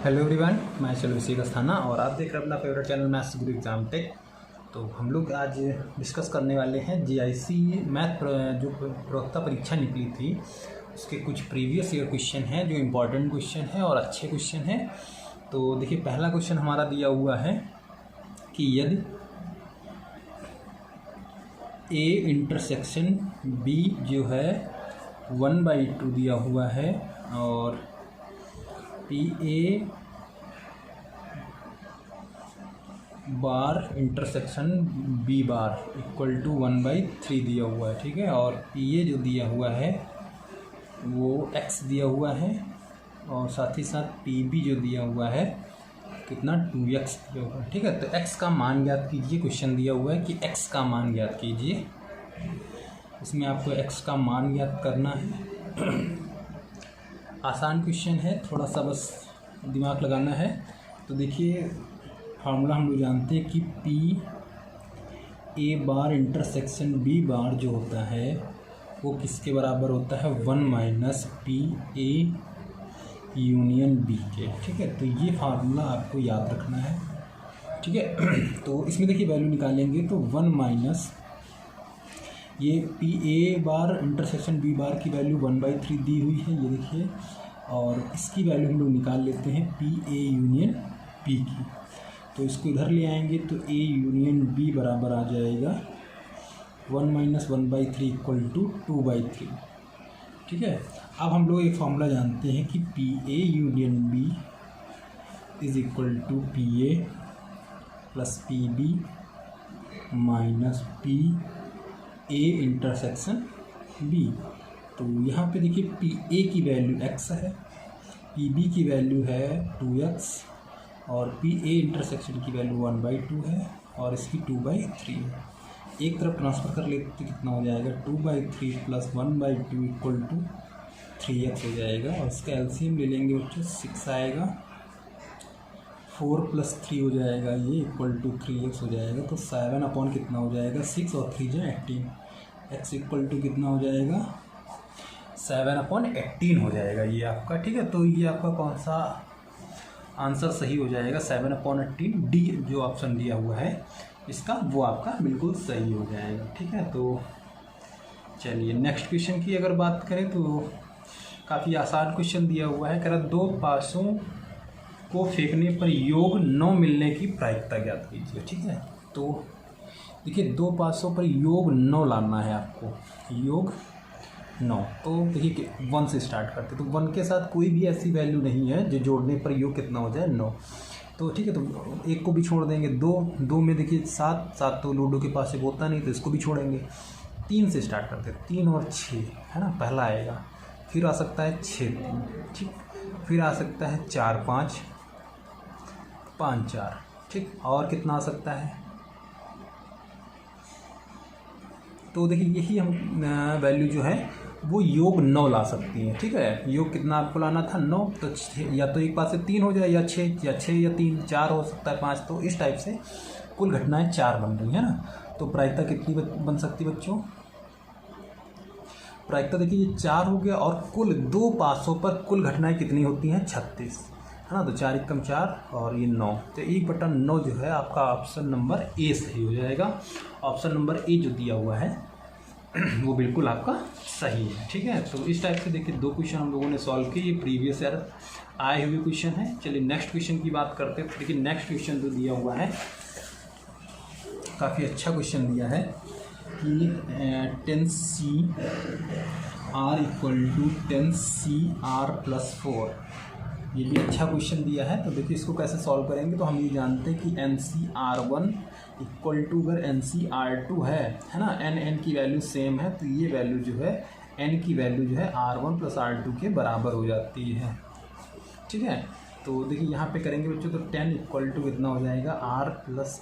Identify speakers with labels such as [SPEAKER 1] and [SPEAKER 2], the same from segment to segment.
[SPEAKER 1] Hello everyone, मैं चंद्रशेखर अस्थाना और आप देख रहे हैं अपना फेवरेट चैनल मैथ्स गुरु एग्जाम टेक। तो हम लोग आज डिस्कस करने वाले हैं जीआईसी मैथ जो प्रवक्ता परीक्षा निकली थी उसके कुछ प्रीवियस ईयर क्वेश्चन हैं जो इम्पोर्टेंट क्वेश्चन हैं और अच्छे क्वेश्चन हैं। तो देखिए, पहला क्वेश्चन हमारा दिया हुआ है कि यदि ए इंटरसेक्शन बी जो है 1/2 दिया हुआ है और P A bar intersection B bar equal to 1/3 दिया हुआ है, ठीक है। और पी ए जो दिया हुआ है वो x दिया हुआ है और साथ ही साथ पी बी जो दिया हुआ है कितना 2x दिया हुआ है, ठीक है। तो x का मान ज्ञात कीजिए। क्वेश्चन दिया हुआ है कि x का मान ज्ञात कीजिए। इसमें आपको x का मान ज्ञात करना है। आसान क्वेश्चन है, थोड़ा सा बस दिमाग लगाना है। तो देखिए, फार्मूला हम लोग जानते हैं कि P A bar intersection B bar जो होता है वो किसके बराबर होता है, 1 - पी ए यूनियन बी के, ठीक है। तो ये फार्मूला आपको याद रखना है, ठीक है। तो इसमें देखिए वैल्यू निकालेंगे तो 1 - ये P A bar intersection B bar की वैल्यू 1/3 दी हुई है, ये देखिए। और इसकी वैल्यू हम लोग निकाल लेते हैं पी ए यूनियन पी की। तो इसको इधर ले आएंगे तो ए यूनियन बी बराबर आ जाएगा 1 - 1/3 इक्वल टू 2/3, ठीक है। अब हम लोग एक फार्मूला जानते हैं कि P A union B is equal to P A plus P B minus P A intersection B. तो यहाँ पे देखिए पी ए की वैल्यू x है, पी बी की वैल्यू है 2x और पी ए इंटरसेक्शन की वैल्यू 1/2 है और इसकी 2/3 है। एक तरफ ट्रांसफ़र कर लेते तो कितना हो जाएगा, 2/3 प्लस 1/2 इक्वल टू 3x हो जाएगा। और इसका एलसीएम ले लेंगे बच्चों, 6 आएगा, 4 + 3 हो जाएगा, ये इक्वल टू 3x हो जाएगा। तो 7 कितना हो जाएगा, 6 और 3 जो 18, x इक्वल टू कितना हो जाएगा, 7/18 हो जाएगा ये आपका, ठीक है। तो ये आपका कौन सा आंसर सही हो जाएगा, 7/18 डी जो ऑप्शन दिया हुआ है इसका, वो आपका बिल्कुल सही हो जाएगा, ठीक है। तो चलिए नेक्स्ट क्वेश्चन की अगर बात करें तो काफ़ी आसान क्वेश्चन दिया हुआ है। कह रहा 2 पासों को फेंकने पर योग 9 मिलने की प्रायिकता ज्ञात कीजिए, ठीक है। तो देखिए 2 पासों पर योग 9 लाना है आपको, योग 9। तो देखिए 1 से स्टार्ट करते, तो 1 के साथ कोई भी ऐसी वैल्यू नहीं है जो जोड़ने पर योग कितना हो जाए, 9। तो ठीक है, तो एक को भी छोड़ देंगे, 2 में देखिए 7 तो लूडो के पास एक होता नहीं तो इसको भी छोड़ेंगे। 3 से स्टार्ट करते, 3 और 6 है ना, पहला आएगा। फिर आ सकता है 6 3, ठीक। फिर आ सकता है 4 5 5 4, ठीक। और कितना आ सकता है, तो देखिए यही हम वैल्यू जो है वो योग 9 ला सकती है, ठीक है। योग कितना आपको लाना था, 9। तो या तो एक पास से 3 हो जाए या 6 या 3 4 हो सकता है 5। तो इस टाइप से कुल घटनाएं 4 बन रही है ना। तो प्रायिकता कितनी बन सकती है बच्चों, प्रायिकता देखिए ये 4 हो गया और कुल 2 पासों पर कुल घटनाएं कितनी होती हैं, 36 है ना। तो 4 × 4 और ये 9, तो 1/9 जो है आपका ऑप्शन नंबर ए सही हो जाएगा। ऑप्शन नंबर ए जो दिया हुआ है वो बिल्कुल आपका सही है, ठीक है। तो इस टाइप से देखिए 2 क्वेश्चन हम लोगों ने सॉल्व किए, ये प्रीवियस ईयर आए हुए क्वेश्चन है। चलिए नेक्स्ट क्वेश्चन की बात करते हैं। तो देखिए नेक्स्ट क्वेश्चन जो दिया हुआ है काफ़ी अच्छा क्वेश्चन दिया है कि 10C R equal to 10C R + 4, ये भी अच्छा क्वेश्चन दिया है। तो देखिए इसको कैसे सॉल्व करेंगे। तो हम ये जानते हैं कि NC/R1 इक्वल टू अगर NC/R2 है ना, n की वैल्यू सेम है तो ये वैल्यू जो है n की वैल्यू जो है R1 + R2 के बराबर हो जाती है, ठीक है। तो देखिए यहाँ पे करेंगे बच्चों, तो 10 इक्वल टू कितना हो जाएगा, R +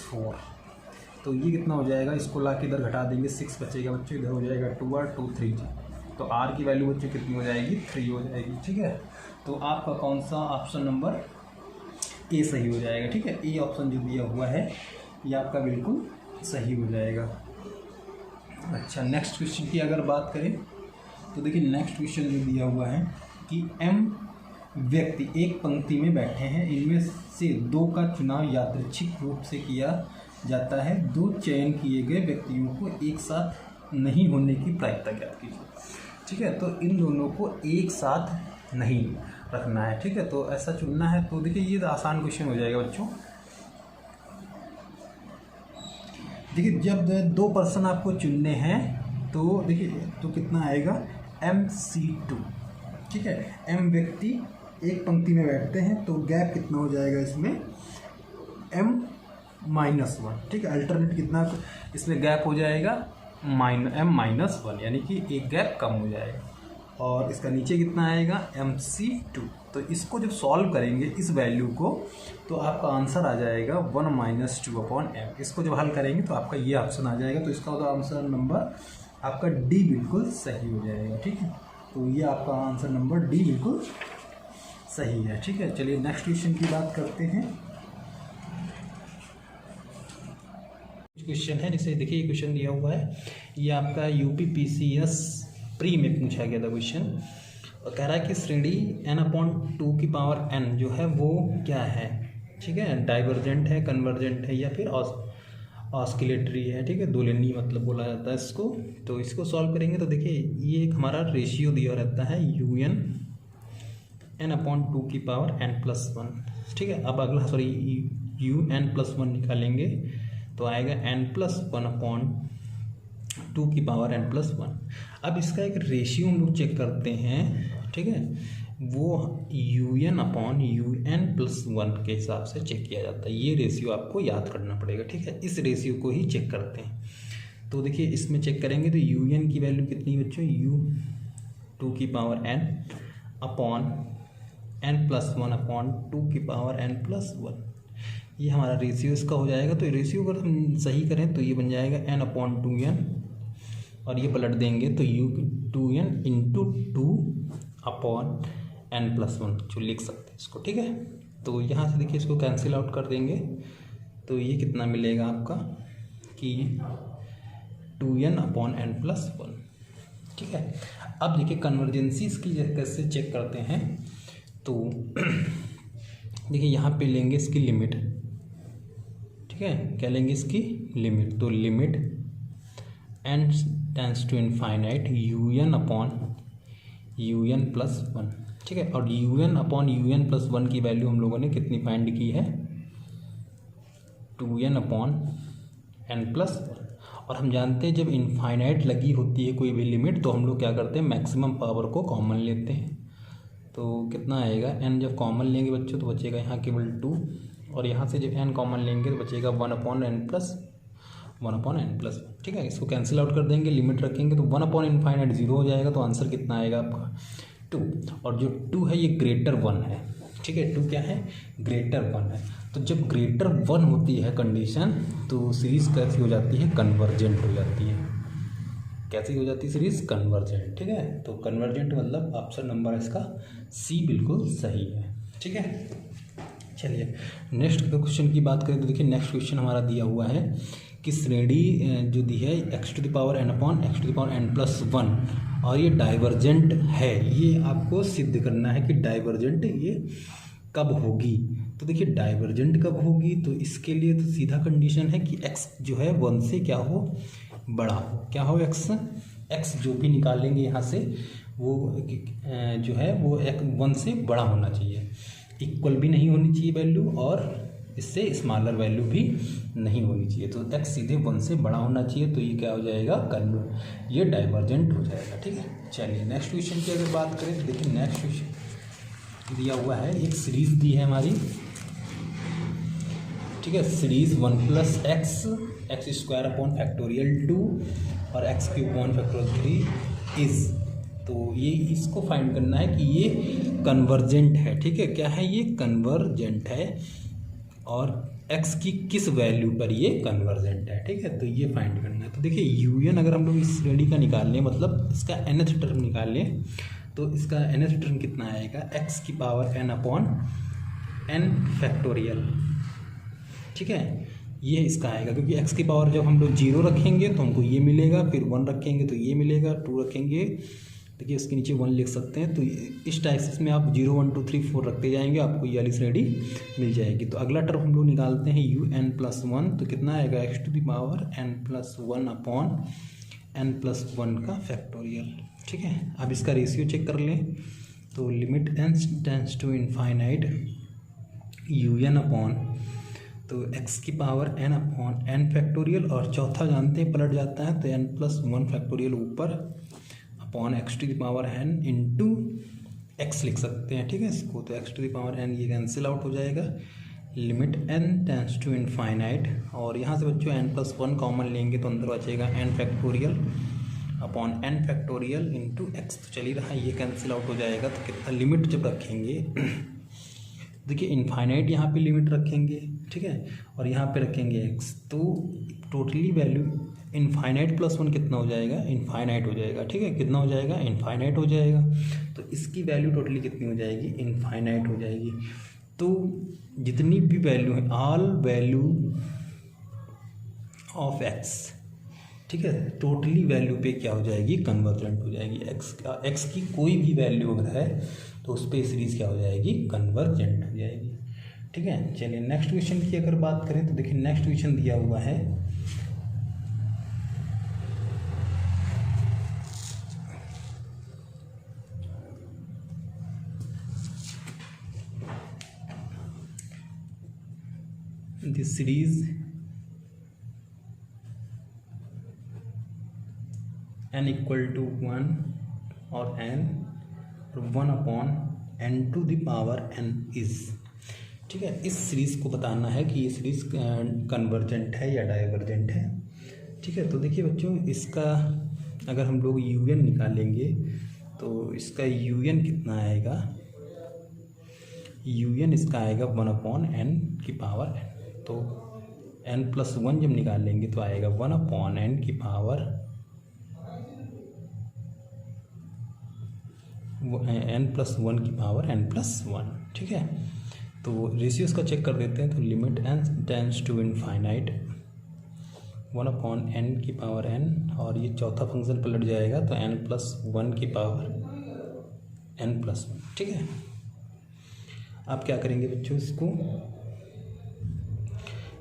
[SPEAKER 1] 4। तो ये कितना हो जाएगा, इसको ला के इधर घटा देंगे, 6 बचेगा बच्चों, इधर हो जाएगा 2R 2 3। तो R की वैल्यू बच्चों कितनी हो जाएगी, 3 हो जाएगी, ठीक है। तो आपका कौन सा ऑप्शन नंबर ए सही हो जाएगा, ठीक है। ए ऑप्शन जो दिया हुआ है ये आपका बिल्कुल सही हो जाएगा। अच्छा, नेक्स्ट क्वेश्चन की अगर बात करें तो देखिए नेक्स्ट क्वेश्चन जो दिया हुआ है कि m व्यक्ति एक पंक्ति में बैठे हैं, इनमें से दो का चुनाव यादृच्छिक रूप से किया जाता है। दो चयन किए गए व्यक्तियों को एक साथ नहीं होने की प्रायिकता ज्ञात कीजिए। ठीक है, तो इन दोनों को एक साथ नहीं रखना है। ठीक है, तो ऐसा चुनना है। तो देखिए ये आसान क्वेश्चन हो जाएगा बच्चों। देखिए जब दो पर्सन आपको चुनने हैं तो देखिए तो कितना आएगा MC2। ठीक है, M व्यक्ति एक पंक्ति में बैठते हैं तो गैप कितना हो जाएगा इसमें M-1। ठीक है, अल्टरनेट कितना इसमें गैप हो जाएगा M-1, यानी कि एक गैप कम हो जाएगा। और इसका नीचे कितना आएगा MC2। तो इसको जब सॉल्व करेंगे इस वैल्यू को तो आपका आंसर आ जाएगा 1 - 2/m। इसको जब हल करेंगे तो आपका ये ऑप्शन आ जाएगा। तो इसका आंसर नंबर आपका D बिल्कुल सही हो जाएगा। ठीक है, तो ये आपका आंसर नंबर D बिल्कुल सही है। ठीक है, चलिए नेक्स्ट क्वेश्चन की बात करते हैं। क्वेश्चन है जैसे देखिए ये क्वेश्चन दिया हुआ है, ये आपका UPPCS प्री में पूछा गया था क्वेश्चन, और कह रहा है कि श्रेणी n/2 जो है वो क्या है। ठीक है, डाइवर्जेंट है, कन्वर्जेंट है या फिर ऑस्किलेटरी है। ठीक है, दोलिनी मतलब बोला जाता है इसको। तो इसको सॉल्व करेंगे तो देखिए ये एक हमारा रेशियो दिया रहता है UN n/2n+1। ठीक है, अब अगला UN+1 निकालेंगे तो आएगा n+1/2n+1। अब इसका एक रेशियो हम लोग चेक करते हैं। ठीक है, वो UN/UN+1 के हिसाब से चेक किया जाता है। ये रेशियो आपको याद करना पड़ेगा। ठीक है, इस रेशियो को ही चेक करते हैं। तो देखिए इसमें चेक करेंगे तो UN की वैल्यू कितनी बच्चों, U2n+1/2n+1। ये हमारा रेशियो इसका हो जाएगा। तो रेशियो अगर हम सही करें तो ये बन जाएगा n/2n, और ये पलट देंगे तो U2n × 2/n+1 जो लिख सकते हैं इसको। ठीक है, तो यहाँ से देखिए इसको कैंसिल आउट कर देंगे तो ये कितना मिलेगा आपका कि 2n/n+1। ठीक है, अब देखिए कन्वर्जेंसीज की कैसे चेक करते हैं। तो देखिए यहाँ पे लेंगे इसकी लिमिट। ठीक है, क्या लेंगे इसकी लिमिट, तो limit n tends to infinite UN/UN+1। ठीक है, और UN/UN+1 की वैल्यू हम लोगों ने कितनी फाइंड की है, 2n/n+1। और हम जानते हैं जब इनफाइनाइट लगी होती है कोई भी लिमिट तो हम लोग क्या करते हैं, मैक्सिमम पावर को कॉमन लेते हैं। तो कितना आएगा, n जब कॉमन लेंगे बच्चों तो बचेगा यहाँ केवल 2, और यहाँ से जब n कॉमन लेंगे तो बचेगा 1/n+1/n+1। ठीक है, इसको कैंसिल आउट कर देंगे, लिमिट रखेंगे तो 1/∞ 0 हो जाएगा। तो आंसर कितना आएगा आपका 2, और जो 2 है ये ग्रेटर 1 है। ठीक है, 2 क्या है, ग्रेटर 1 है। तो जब ग्रेटर 1 होती है कंडीशन तो सीरीज़ कैसी हो जाती है, कन्वर्जेंट हो जाती है। कैसी हो जाती है सीरीज़, कन्वर्जेंट। ठीक है, तो कन्वर्जेंट मतलब ऑप्शन नंबर इसका C बिल्कुल सही है। ठीक है, चलिए नेक्स्ट क्वेश्चन की बात करें तो देखिए नेक्स्ट क्वेश्चन हमारा दिया हुआ है कि श्रेणी जो दी है x⁴n/n+1 और ये डाइवर्जेंट है। ये आपको सिद्ध करना है कि डाइवर्जेंट ये कब होगी। तो देखिए डाइवर्जेंट कब होगी, तो इसके लिए तो सीधा कंडीशन है कि x जो है 1 से क्या हो, बड़ा हो। क्या हो, x जो भी निकालेंगे यहाँ से वो जो है वो 1 से बड़ा होना चाहिए। इक्वल भी नहीं होनी चाहिए वैल्यू, और इससे स्मॉलर वैल्यू भी नहीं होनी चाहिए। तो x सीधे 1 से बड़ा होना चाहिए। तो ये क्या हो जाएगा, ये डाइवर्जेंट हो जाएगा। ठीक है, चलिए नेक्स्ट क्वेश्चन की अगर बात करें तो देखिए नेक्स्ट क्वेश्चन दिया हुआ है, एक सीरीज़ दी है हमारी। ठीक है, सीरीज़ 1 + x² और x³ इज़। तो ये इसको फाइंड करना है कि ये कन्वर्जेंट है। ठीक है, क्या है, ये कन्वर्जेंट है और x की किस वैल्यू पर ये कन्वर्जेंट है। ठीक है, तो ये फाइंड करना है। तो देखिए UN अगर हम लोग इस श्रेणी का निकाल लें, मतलब इसका nth टर्म निकाल लें, तो इसका nth टर्म कितना आएगा, x⁴n। ठीक है, ये इसका आएगा क्योंकि x की पावर जब हम लोग 0 रखेंगे तो हमको ये मिलेगा, फिर 1 रखेंगे तो ये मिलेगा, 2 रखेंगे देखिए इसके नीचे 1 लिख सकते हैं। तो इस टाइप से इसमें आप 0 1 2 3 4 रखते जाएंगे, आपको ये वाली श्रेणी मिल जाएगी। तो अगला टर्म हम लोग निकालते हैं un+1, तो कितना आएगा x⁴n+1 अपॉन n+1 का फैक्टोरियल। ठीक है, अब इसका रेशियो चेक कर लें। तो limit n tends to infinite un upon, तो x⁴n अपॉन n फैक्टोरियल, और चौथा जानते हैं पलट जाता है, तो n+1 फैक्टोरियल ऊपर अपॉन x⁴n इंटू x लिख सकते हैं। ठीक है इसको, तो x⁴n ये कैंसिल आउट हो जाएगा। Limit n tends to infinite, और यहाँ से बच्चों n+1 कॉमन लेंगे तो अंदर बचेगा n factorial upon n factorial into x। तो चलिए रहा, ये कैंसिल आउट हो जाएगा। तो कितना लिमिट जब रखेंगे देखिए इनफाइनाइट यहाँ पे लिमिट रखेंगे, ठीक है, और यहाँ पे रखेंगे x, तो टोटली वैल्यू इनफाइनाइट प्लस 1 कितना हो जाएगा, इनफाइनाइट हो जाएगा। ठीक है, कितना हो जाएगा, इनफाइनाइट हो जाएगा। तो इसकी वैल्यू टोटली कितनी हो जाएगी, इनफाइनाइट हो जाएगी। तो जितनी भी वैल्यू है, ऑल वैल्यू ऑफ x, ठीक है, टोटली वैल्यू पे क्या हो जाएगी, कन्वर्जेंट हो जाएगी। x की कोई भी वैल्यू अगर है तो उस पर सीरीज़ क्या हो जाएगी, कन्वर्जेंट हो जाएगी। ठीक है, चलिए नेक्स्ट क्वेश्चन की अगर बात करें तो देखिए नेक्स्ट क्वेश्चन दिया हुआ है this series n equal to 1 और n 1 अपॉन n⁴n इज। ठीक है, इस सीरीज़ को बताना है कि ये सीरीज़ कन्वर्जेंट है या डाइवर्जेंट है। ठीक है, तो देखिए बच्चों इसका अगर हम लोग un निकालेंगे तो इसका un कितना आएगा, un इसका आएगा 1 अपॉन n⁴n। तो n+1 जब निकालेंगे तो आएगा 1 अपॉन n⁴n+1। ठीक है, तो रेशियोज का चेक कर देते हैं। तो limit n tends to infinite 1 upon n⁴n, और ये चौथा फंक्शन पलट जाएगा तो n+1 ठीक है, आप क्या करेंगे बच्चों,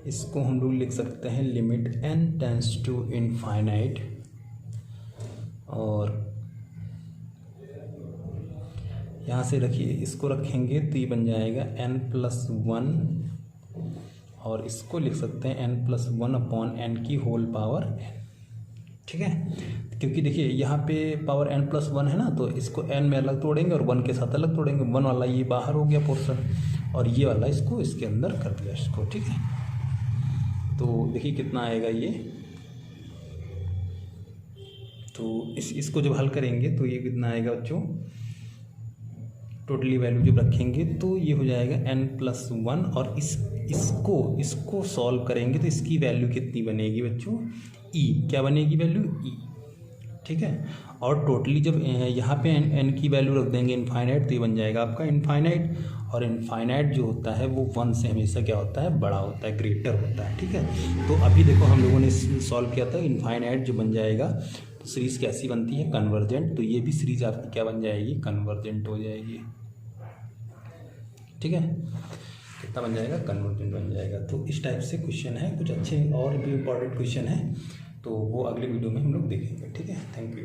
[SPEAKER 1] इसको हम लोग लिख सकते हैं limit n tends to infinite, और यहाँ से रखिए इसको रखेंगे तो ये बन जाएगा n+1, और इसको लिख सकते हैं n+1 अपॉन n⁴n। ठीक है, क्योंकि देखिए यहाँ पे पावर n+1 है ना, तो इसको n में अलग तोड़ेंगे और 1 के साथ अलग तोड़ेंगे। 1 वाला ये बाहर हो गया पोर्शन, और ये वाला इसको इसके अंदर कर दिया इसको। ठीक है, तो देखिए कितना आएगा ये, तो इसको जब हल करेंगे तो ये कितना आएगा बच्चों, टोटली वैल्यू जब रखेंगे तो ये हो जाएगा n+1, और इसको सॉल्व करेंगे तो इसकी वैल्यू कितनी बनेगी बच्चों, e, क्या बनेगी वैल्यू, e। ठीक है, और टोटली जब यहाँ पे n की वैल्यू रख देंगे इनफाइनाइट तो ये बन जाएगा आपका इनफाइनाइट, और इनफाइनाइट जो होता है वो 1 से हमेशा क्या होता है, बड़ा होता है, ग्रेटर होता है। ठीक है, तो अभी देखो हम लोगों ने सॉल्व किया था, इनफाइनाइट जो बन जाएगा तो सीरीज़ कैसी बनती है, कन्वर्जेंट। तो ये भी सीरीज़ आपकी क्या बन जाएगी, कन्वर्जेंट हो जाएगी। ठीक है, कितना बन जाएगा, कन्वर्जेंट बन जाएगा। तो इस टाइप से क्वेश्चन है, कुछ अच्छे और भी इम्पॉर्टेंट क्वेश्चन है, तो वो अगले वीडियो में हम लोग देखेंगे। ठीक है, थैंक यू।